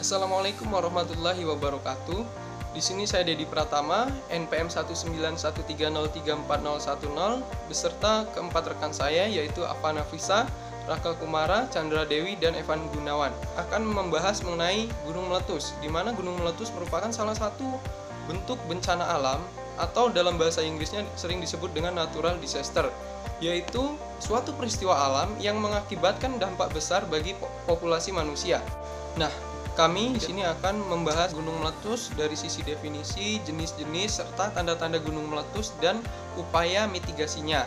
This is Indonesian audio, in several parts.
Assalamualaikum warahmatullahi wabarakatuh. Di sini saya Dedi Pratama, NPM 191303410 beserta keempat rekan saya yaitu Afa Nafisa, Raka Kumara, Chandra Dewi, dan Evan Gunawan akan membahas mengenai gunung meletus, di mana gunung meletus merupakan salah satu bentuk bencana alam atau dalam bahasa Inggrisnya sering disebut dengan natural disaster, yaitu suatu peristiwa alam yang mengakibatkan dampak besar bagi populasi manusia. Nah, kami di sini akan membahas gunung meletus dari sisi definisi, jenis-jenis, serta tanda-tanda gunung meletus dan upaya mitigasinya.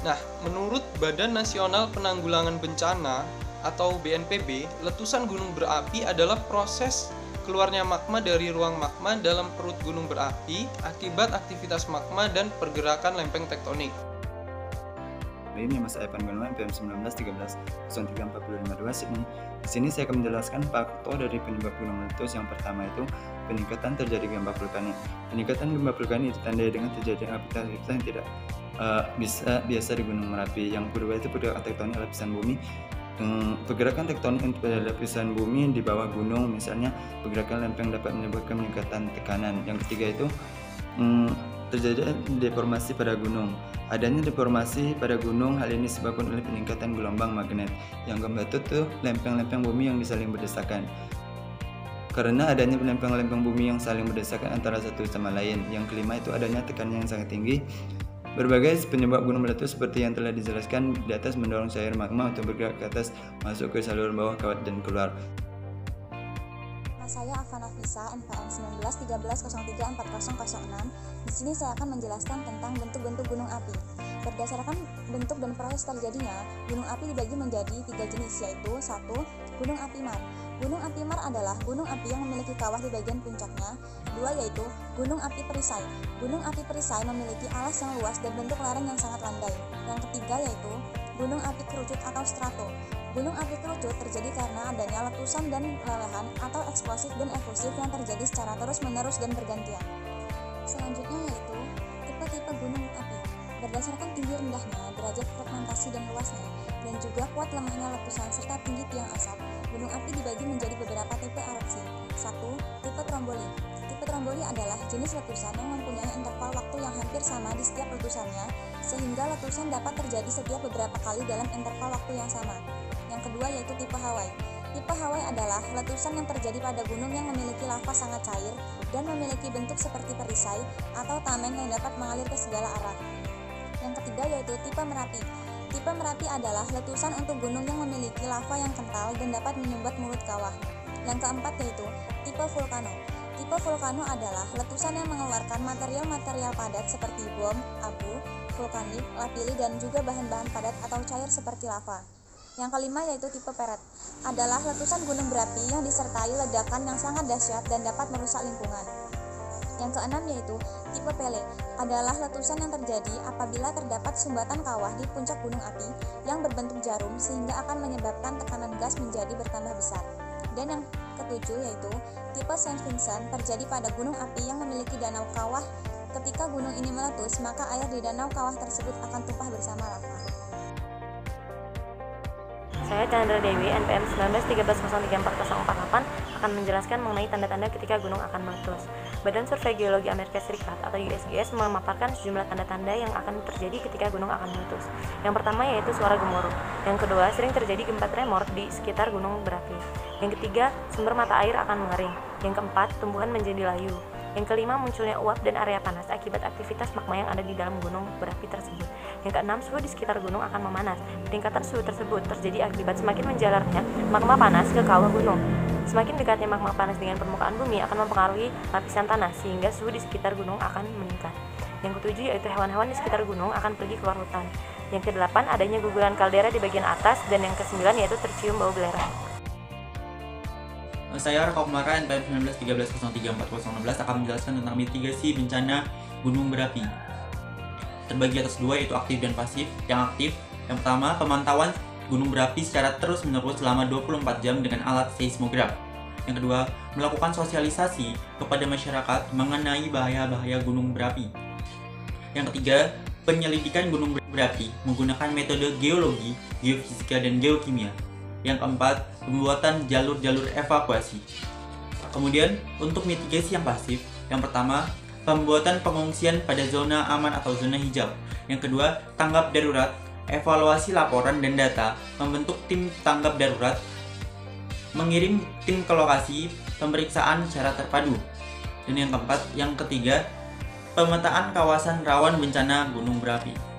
Nah, menurut Badan Nasional Penanggulangan Bencana atau BNPB, letusan gunung berapi adalah proses keluarnya magma dari ruang magma dalam perut gunung berapi akibat aktivitas magma dan pergerakan lempeng tektonik. Ini Mas Evan Gunawan, PM 1913-03-452 Sydney. Di sini saya akan menjelaskan faktor dari penyebab gunung meletus. Yang pertama itu peningkatan terjadi gempa vulkanik. Peningkatan gempa vulkanik ditandai dengan terjadinya aktivitas yang tidak biasa di Gunung Merapi. Yang kedua itu pergerakan tektonik lapisan bumi. Pergerakan tektonik pada lapisan bumi di bawah gunung, misalnya pergerakan lempeng dapat menyebabkan peningkatan tekanan. Yang ketiga itu terjadi deformasi pada gunung. Adanya deformasi pada gunung, hal ini disebabkan oleh peningkatan gelombang magnet. Yang keempat itu lempeng-lempeng bumi yang saling berdesakan. Karena adanya lempeng-lempeng bumi yang saling berdesakan antara satu sama lain. Yang kelima itu adanya tekanan yang sangat tinggi. Berbagai penyebab gunung meletus seperti yang telah dijelaskan di atas mendorong cair magma untuk bergerak ke atas, masuk ke saluran bawah kawat dan keluar. Saya Afa Nafisa, NPM 1913034006. Di sini saya akan menjelaskan tentang bentuk-bentuk gunung api. Berdasarkan bentuk dan proses terjadinya, gunung api dibagi menjadi 3 jenis, yaitu 1. Gunung api mar. Gunung api mar adalah gunung api yang memiliki kawah di bagian puncaknya. 2. Yaitu gunung api perisai. Gunung api perisai memiliki alas yang luas dan bentuk lereng yang sangat landai. Yang ketiga yaitu gunung api kerucut atau strato. Gunung api kerucut terjadi karena adanya letusan dan lelehan atau eksplosif dan efusif yang terjadi secara terus-menerus dan bergantian. Selanjutnya yaitu tipe-tipe gunung api. Berdasarkan tinggi rendahnya, derajat fragmentasi dan luasnya, dan juga kuat lemahnya letusan serta tinggi tiang asap, gunung api dibagi menjadi beberapa tipe erupsi. 1. Tipe tromboli. Tipe tromboli adalah jenis letusan yang mempunyai interval waktu yang hampir sama di setiap letusannya, sehingga letusan dapat terjadi setiap beberapa kali dalam interval waktu yang sama. Yang kedua yaitu tipe Hawaii. Tipe Hawaii adalah letusan yang terjadi pada gunung yang memiliki lava sangat cair dan memiliki bentuk seperti perisai atau tameng yang dapat mengalir ke segala arah. Yang ketiga yaitu tipe Merapi. Tipe Merapi adalah letusan untuk gunung yang memiliki lava yang kental dan dapat menyumbat mulut kawah. Yang keempat yaitu tipe Vulcano. Tipe Vulcano adalah letusan yang mengeluarkan material-material padat seperti bom, abu, vulkanik, lapilli, dan juga bahan-bahan padat atau cair seperti lava. Yang kelima yaitu tipe Peret, adalah letusan gunung berapi yang disertai ledakan yang sangat dahsyat dan dapat merusak lingkungan. Yang keenam yaitu tipe Pele, adalah letusan yang terjadi apabila terdapat sumbatan kawah di puncak gunung api yang berbentuk jarum sehingga akan menyebabkan tekanan gas menjadi bertambah besar. Dan yang ketujuh yaitu tipe Saint Vincent, terjadi pada gunung api yang memiliki danau kawah. Ketika gunung ini meletus, maka air di danau kawah tersebut akan tumpah bersama lava. Saya Chandra Dewi, NPM 1913034048 akan menjelaskan mengenai tanda-tanda ketika gunung akan meletus. Badan Survei Geologi Amerika Serikat atau USGS memaparkan sejumlah tanda-tanda yang akan terjadi ketika gunung akan meletus. Yang pertama yaitu suara gemuruh. Yang kedua, sering terjadi gempa tremor di sekitar gunung berapi. Yang ketiga, sumber mata air akan mengering. Yang keempat, tumbuhan menjadi layu. Yang kelima, munculnya uap dan area panas akibat aktivitas magma yang ada di dalam gunung berapi tersebut. Yang keenam, suhu di sekitar gunung akan memanas. Peningkatan suhu tersebut terjadi akibat semakin menjalarnya magma panas ke kawah gunung. Semakin dekatnya magma panas dengan permukaan bumi akan mempengaruhi lapisan tanah sehingga suhu di sekitar gunung akan meningkat. Yang ketujuh yaitu hewan-hewan di sekitar gunung akan pergi keluar hutan. Yang kedelapan, adanya guguran kaldera di bagian atas, dan yang kesembilan yaitu tercium bau belerang. Saya Raka Kumara, NPM 1913034016 akan menjelaskan tentang mitigasi bencana gunung berapi. Terbagi atas dua yaitu aktif dan pasif. Yang aktif, yang pertama pemantauan gunung berapi secara terus-menerus selama 24 jam dengan alat seismograf. Yang kedua, melakukan sosialisasi kepada masyarakat mengenai bahaya-bahaya gunung berapi. Yang ketiga, penyelidikan gunung berapi menggunakan metode geologi, geofisika, dan geokimia. Yang keempat, pembuatan jalur-jalur evakuasi. Kemudian, untuk mitigasi yang pasif, yang pertama, pembuatan pengungsian pada zona aman atau zona hijau. Yang kedua, tanggap darurat, evaluasi laporan dan data, membentuk tim tanggap darurat, mengirim tim ke lokasi, pemeriksaan secara terpadu. Dan yang keempat, yang ketiga, pemetaan kawasan rawan bencana gunung berapi.